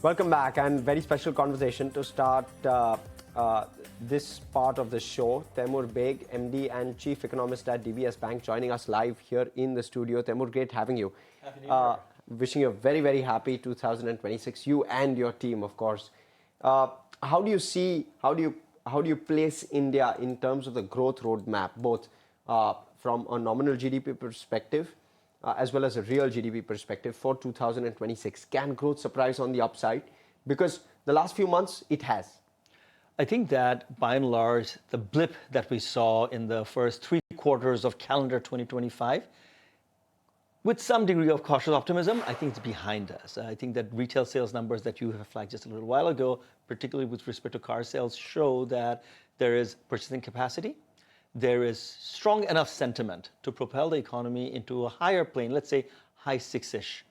Welcome back, and very special conversation to start this part of the show. Taimur Baig, MD and Chief Economist at DBS Bank, joining us live here in the studio. Taimur, great having you. Happy New Year. Wishing you a very, very happy 2026. You and your team, of course. How do you place India in terms of the growth roadmap, both from a nominal GDP perspective as well as a real GDP perspective for 2026? Can growth surprise on the upside? Because the last few months, it has. I think that by and large, the blip that we saw in the first 3 quarters of calendar 2025, with some degree of cautious optimism, I think it's behind us. I think that retail sales numbers that you have flagged just a little while ago, particularly with respect to car sales, show that there is purchasing capacity. There is strong enough sentiment to propel the economy into a higher plane, let's say high six-ish,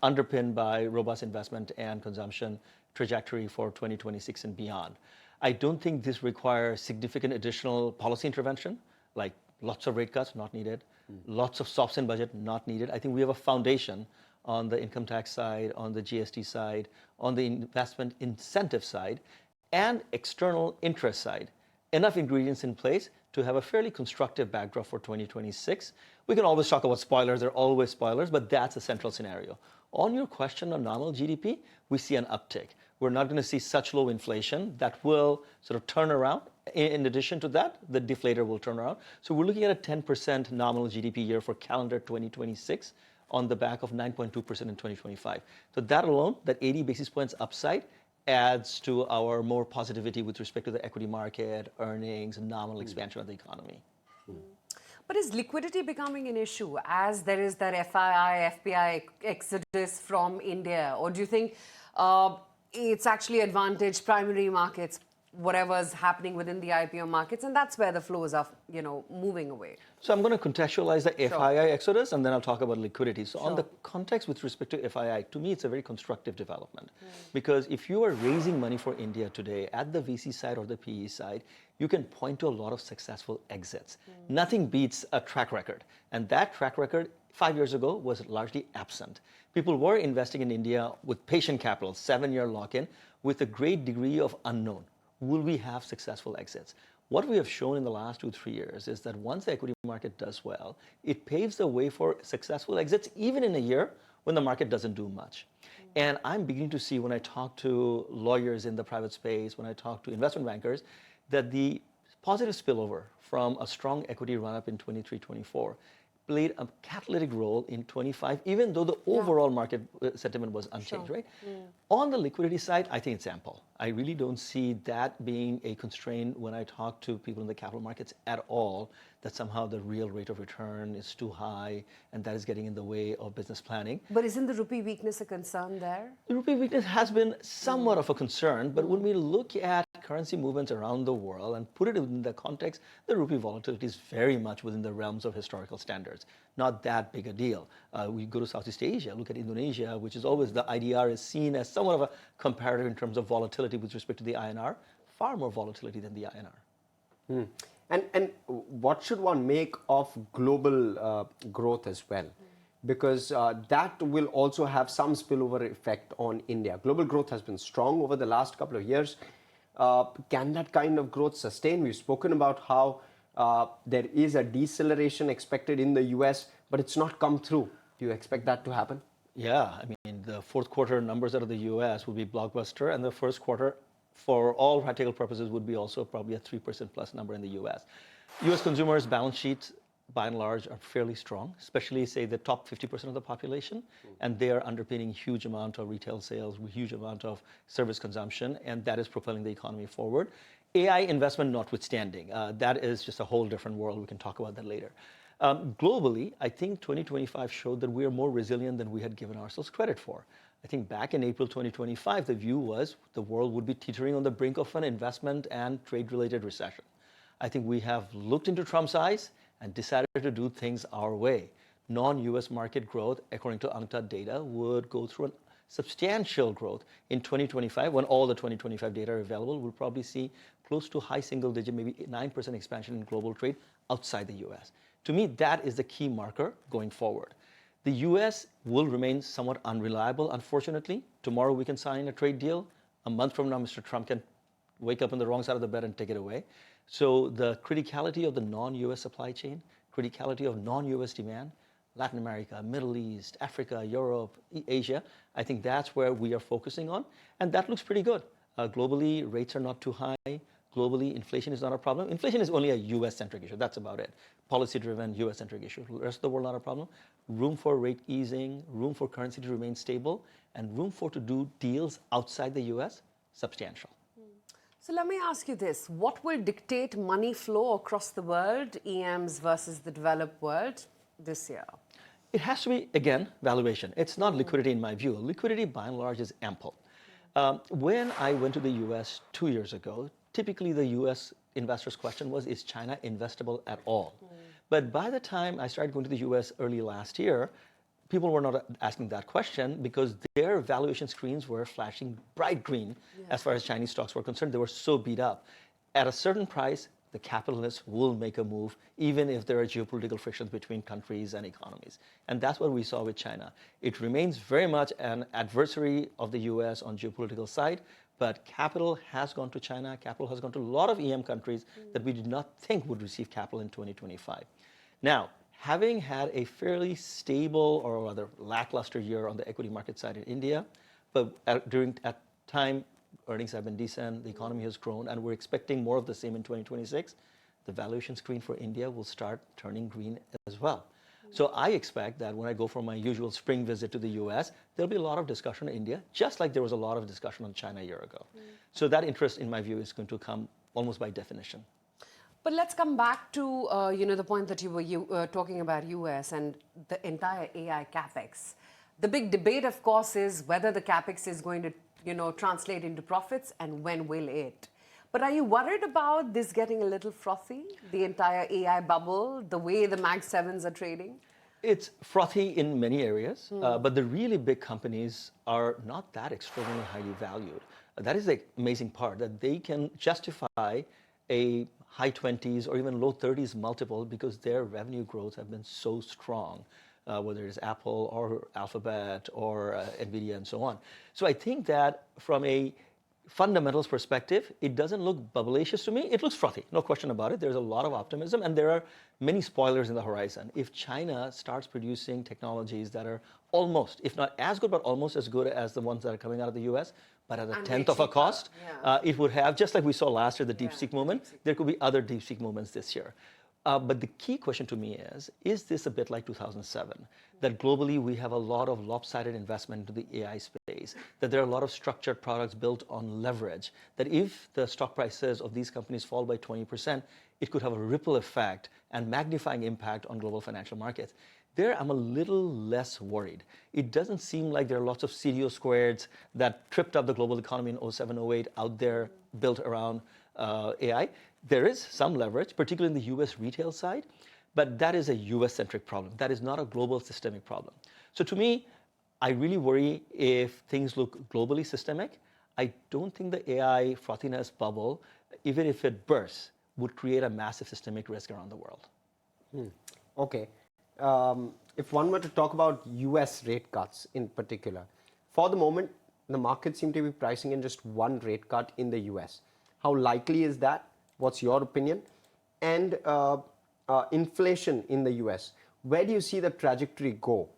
underpinned by robust investment and consumption trajectory for 2026 and beyond. I don't think this requires significant additional policy intervention, like lots of rate cuts, not needed, lots of softs in budget, not needed. I think we have a foundation on the income tax side, on the GST side, on the investment incentive side, and external interest side. Enough ingredients in place to have a fairly constructive backdrop for 2026. We can always talk about spoilers, there are always spoilers, but that's a central scenario. On your question on nominal GDP, we see an uptick. We're not going to see such low inflation that will sort of turn around. In addition to that, the deflator will turn around. So we're looking at a 10% nominal GDP year for calendar 2026 on the back of 9.2% in 2025. So that alone, that 80 basis points upside, adds to our more positivity with respect to the equity market, earnings, and nominal expansion of the economy. But is liquidity becoming an issue as there is that FII, FPI exodus from India? Or do you think it's actually advantaged primary markets, whatever's happening within the IPO markets, and that's where the flows are, moving away? So I'm going to contextualize the FII exodus, and then I'll talk about liquidity. So on the context with respect to FII, to me, it's a very constructive development. Because if you are raising money for India today at the VC side or the PE side, you can point to a lot of successful exits. Nothing beats a track record. And that track record 5 years ago was largely absent. People were investing in India with patient capital, 7-year lock-in, with a great degree of unknown. Will we have successful exits? What we have shown in the last 2-3 years is that once the equity market does well, it paves the way for successful exits, even in a year when the market doesn't do much. And I'm beginning to see when I talk to lawyers in the private space, when I talk to investment bankers, that the positive spillover from a strong equity run-up in 23-24 played a catalytic role in 25, even though the overall market sentiment was unchanged, right? On the liquidity side, I think it's ample. I really don't see that being a constraint when I talk to people in the capital markets at all, that somehow the real rate of return is too high and that is getting in the way of business planning. But isn't the rupee weakness a concern there? The rupee weakness has been somewhat of a concern, but when we look at currency movements around the world and put it in the context, the rupee volatility is very much within the realms of historical standards. Not that big a deal. We go to Southeast Asia, look at Indonesia, which is always, the IDR is seen as somewhat of a comparative in terms of volatility with respect to the INR, far more volatility than the INR. And what should one make of global growth as well? Because that will also have some spillover effect on India. Global growth has been strong over the last couple of years. Can that kind of growth sustain? We've spoken about how there is a deceleration expected in the US, but it's not come through. Do you expect that to happen? Yeah, I mean, the fourth quarter numbers out of the US will be blockbuster, and the first quarter, for all practical purposes, would be also probably a 3% plus number in the US. US consumers' balance sheets, by and large, are fairly strong, especially, say, the top 50% of the population, and they are underpinning huge amount of retail sales, huge amount of service consumption, and that is propelling the economy forward. AI investment notwithstanding, that is just a whole different world. We can talk about that later. Globally, I think 2025 showed that we are more resilient than we had given ourselves credit for. I think back in April 2025, the view was the world would be teetering on the brink of an investment and trade-related recession. I think we have looked into Trump's eyes and decided to do things our way. Non-US market growth, according to UNCTAD data, would go through a substantial growth in 2025. When all the 2025 data are available, we'll probably see close to high single digit, maybe 9% expansion in global trade outside the US. To me, that is the key marker going forward. The US will remain somewhat unreliable, unfortunately. Tomorrow we can sign a trade deal. A month from now, Mr. Trump can wake up on the wrong side of the bed and take it away. So the criticality of the non-US supply chain, criticality of non-US demand, Latin America, Middle East, Africa, Europe, Asia, I think that's where we are focusing on. And that looks pretty good. Globally, rates are not too high. Globally, inflation is not a problem. Inflation is only a US-centric issue. That's about it. Policy-driven, US-centric issue. The rest of the world, not a problem. Room for rate easing, room for currency to remain stable, and room for to do deals outside the US, substantial. So let me ask you this. What will dictate money flow across the world, EMs versus the developed world this year? It has to be, again, valuation. It's not liquidity in my view. Liquidity, by and large, is ample. When I went to the US 2 years ago, typically the US investors' question was, is China investable at all? But by the time I started going to the US early last year, people were not asking that question because their valuation screens were flashing bright green as far as Chinese stocks were concerned. They were so beat up. At a certain price, the capitalists will make a move, even if there are geopolitical frictions between countries and economies. And that's what we saw with China. It remains very much an adversary of the US on geopolitical side, but capital has gone to China. Capital has gone to a lot of EM countries that we did not think would receive capital in 2025. Now, having had a fairly stable or rather lackluster year on the equity market side in India, but during that time, earnings have been decent, the economy has grown, and we're expecting more of the same in 2026, the valuation screen for India will start turning green as well. So I expect that when I go for my usual spring visit to the US, there'll be a lot of discussion on India, just like there was a lot of discussion on China a year ago. So that interest, in my view, is going to come almost by definition. But let's come back to the point that you were talking about US and the entire AI capex. The big debate, of course, is whether the capex is going to translate into profits and when will it. But are you worried about this getting a little frothy, the entire AI bubble, the way the Mag 7s are trading? It's frothy in many areas, but the really big companies are not that extraordinarily highly valued. That is the amazing part, that they can justify a high 20s or even low 30s multiple because their revenue growth have been so strong, whether it's Apple or Alphabet or NVIDIA and so on. So I think that from a fundamentals perspective, it doesn't look bubblicious to me. It looks frothy, no question about it. There's a lot of optimism, and there are many spoilers in the horizon. If China starts producing technologies that are almost, if not as good, but almost as good as the ones that are coming out of the US, but at a tenth of a cost, it would have, just like we saw last year, the DeepSeek movement, there could be other DeepSeek movements this year. But the key question to me is this a bit like 2007? That globally we have a lot of lopsided investment into the AI space, that there are a lot of structured products built on leverage, that if the stock prices of these companies fall by 20%, it could have a ripple effect and magnifying impact on global financial markets. There, I'm a little less worried. It doesn't seem like there are lots of CDO squareds that tripped up the global economy in 07, 08 out there built around AI. There is some leverage, particularly in the US retail side, but that is a US-centric problem. That is not a global systemic problem. So to me, I really worry if things look globally systemic. I don't think the AI frothiness bubble, even if it bursts, would create a massive systemic risk around the world. Okay. If one were to talk about US rate cuts in particular, for the moment, the market seem to be pricing in just one rate cut in the US. How likely is that? What's your opinion? And inflation in the US, where do you see the trajectory go?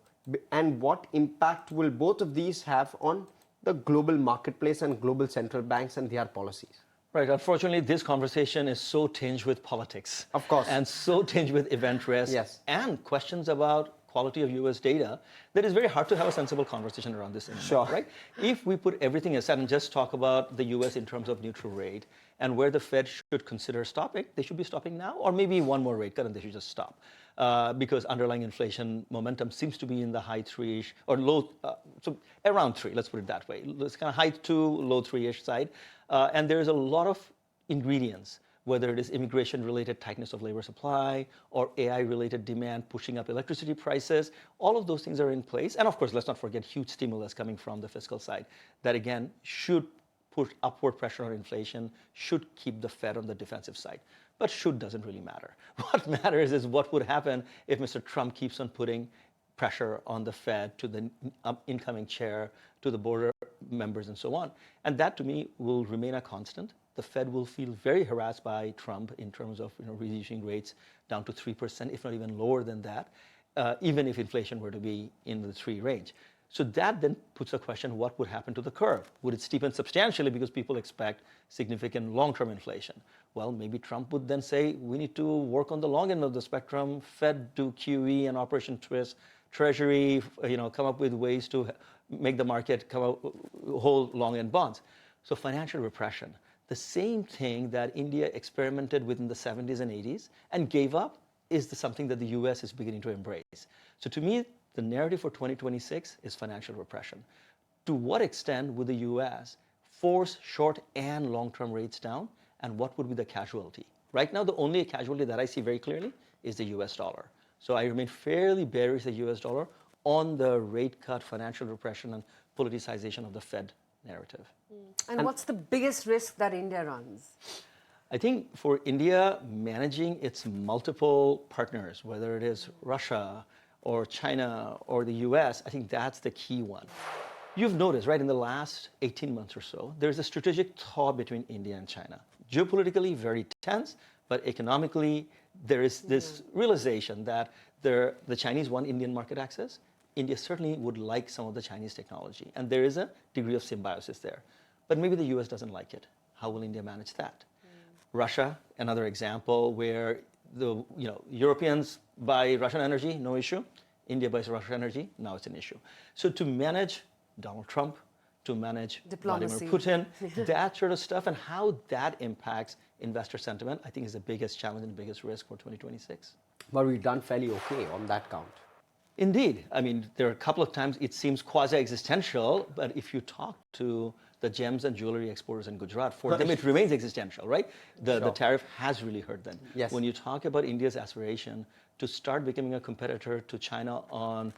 And what impact will both of these have on the global marketplace and global central banks and their policies? Right. Unfortunately, this conversation is so tinged with politics. Of course. And so tinged with event risk. Yes. And questions about quality of US data that it's very hard to have a sensible conversation around this anymore, Sure. right? If we put everything aside and just talk about the US in terms of neutral rate and where the Fed should consider stopping, they should be stopping now, or maybe one more rate cut and they should just stop. Because underlying inflation momentum seems to be in the high 3-ish or low, so around 3, let's put it that way. It's kind of high 2, low 3-ish side. And there's a lot of ingredients, whether it is immigration-related tightness of labor supply or AI-related demand pushing up electricity prices, all of those things are in place. And of course, let's not forget huge stimulus coming from the fiscal side that, again, should put upward pressure on inflation, should keep the Fed on the defensive side. But should doesn't really matter. What matters is what would happen if Mr. Trump keeps on putting pressure on the Fed, to the incoming chair, to the board members, and so on. And that, to me, will remain a constant. The Fed will feel very harassed by Trump in terms of reducing rates down to 3%, if not even lower than that, even if inflation were to be in the 3 range. So that then puts a question, what would happen to the curve? Would it steepen substantially because people expect significant long-term inflation? Well, maybe Trump would then say, we need to work on the long end of the spectrum, Fed do QE and Operation Twist, Treasury, come up with ways to make the market hold long-end bonds. So financial repression, the same thing that India experimented with in the 70s and 80s and gave up, is something that the US is beginning to embrace. So to me, the narrative for 2026 is financial repression. To what extent would the US force short and long-term rates down, and what would be the casualty? Right now, the only casualty that I see very clearly is the US dollar. So I remain fairly bearish the US dollar on the rate cut, financial repression, and politicization of the Fed narrative. And what's the biggest risk that India runs? I think for India, managing its multiple partners, whether it is Russia or China or the US, I think that's the key one. You've noticed, right, in the last 18 months or so, there's a strategic thaw between India and China. Geopolitically, very tense, but economically, there is this realization that the Chinese want Indian market access. India certainly would like some of the Chinese technology, and there is a degree of symbiosis there. But maybe the US doesn't like it. How will India manage that? Russia, another example where the Europeans buy Russian energy, no issue. India buys Russian energy, now it's an issue. So to manage Donald Trump, to manage diplomacy, Vladimir Putin, that sort of stuff, and how that impacts investor sentiment, I think is the biggest challenge and biggest risk for 2026. But we've done fairly okay on that count. Indeed. I mean, there are a couple of times it seems quasi-existential, but if you talk to the gems and jewelry exporters in Gujarat, for them it remains existential, right? The tariff has really hurt them. Yes. When you talk about India's aspiration to start becoming a competitor to China on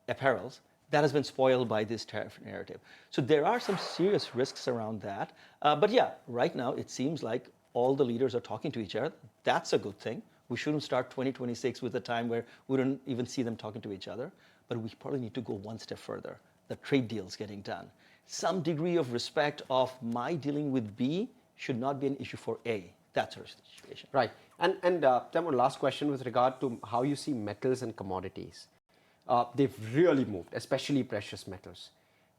apparels, that has been spoiled by this tariff narrative. So there are some serious risks around that. But yeah, right now it seems like all the leaders are talking to each other. That's a good thing. We shouldn't start 2026 with a time where we don't even see them talking to each other. But we probably need to go one step further. The trade deals getting done. Some degree of respect of my dealing with B should not be an issue for A. That sort of situation. Right. And Taimur, last question with regard to how you see metals and commodities. They've really moved, especially precious metals.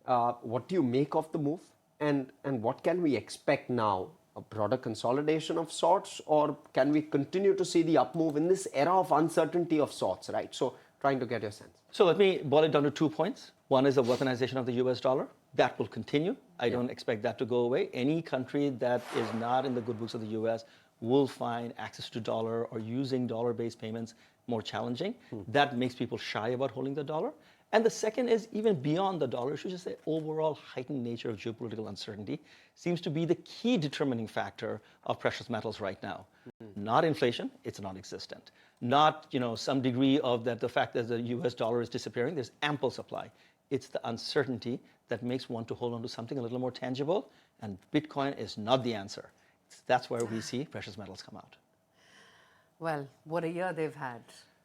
What do you make of the move? And what can we expect now? A broader consolidation of sorts, or can we continue to see the up move in this era of uncertainty of sorts, right? So trying to get your sense. So let me boil it down to 2 points. One is the weaponization of the US dollar. That will continue. I don't expect that to go away. Any country that is not in the good books of the US will find access to dollar or using dollar-based payments more challenging. That makes people shy about holding the dollar. And the second is, even beyond the dollar, should just say overall heightened nature of geopolitical uncertainty seems to be the key determining factor of precious metals right now. Not inflation, it's non-existent. Not some degree of that the fact that the US dollar is disappearing, there's ample supply. It's the uncertainty that makes one to hold on to something a little more tangible, and Bitcoin is not the answer. That's where we see precious metals come out. Well, what a year they've had.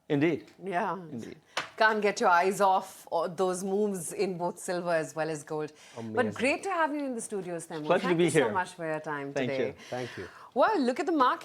Indeed. Yeah. Indeed. Can't get your eyes off those moves in both silver as well as gold. Amazing. But great to have you in the studios, Taimur. Pleasure to be Thank you here. so much for your time Thank today. you. Thank you. Well, look at the market.